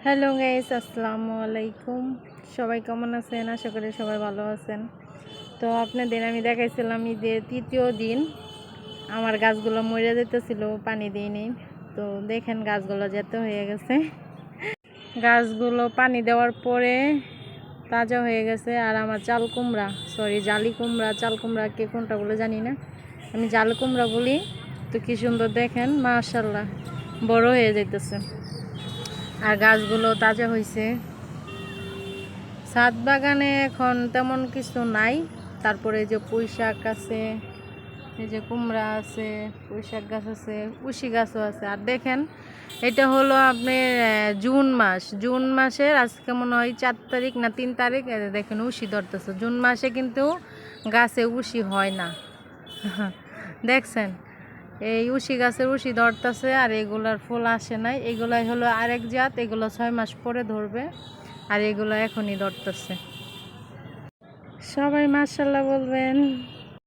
Hello guys, আসসালামু আলাইকুম। সবাই কেমন আছেন? আশা করি সবাই ভালো আছেন। তো আপনাদের আমি দেখাইছিলাম ঈদের তৃতীয় দিন আমার গাছগুলো মরে যেতেছিল, পানি দিইনি। তো দেখেন গাছগুলো যেতে হয়ে গেছে, গাছগুলো পানি দেওয়ার পরে তাজা হয়ে গেছে। আর আমার চাল কুমড়া, জালি কুমড়া, চাল কুমড়া কে কোনটা বলে জানি না, আমি জাল কুমড়া বলি। তো কি সুন্দর দেখেন, মাশাআল্লাহ বড় হয়ে যাইতেছে আর গাছগুলো তাজা হয়েছে। ছাদ বাগানে এখন তেমন কিছু নাই। তারপরে যে পুঁই শাক আছে, এই যে কুমড়া আছে, পুঁই শাক গাছ আছে, উশি গাছও আছে। আর দেখেন এটা হলো আপনার জুন মাসের আজকে মনে হয় 4 তারিখ না 3 তারিখ। দেখেন উশি ধরতেছে। জুন মাসে কিন্তু গাছে উশি হয় না দেখছেন, এই উশি গাছের উশি ধরতেছে আর এগুলার ফুল আসে নাই। এগুলাই হলো আরেক জাত, এগুলো 6 মাস পরে ধরবে আর এগুলো এখনই ধরতেছে। সবাই মাশাআল্লাহ বলবেন।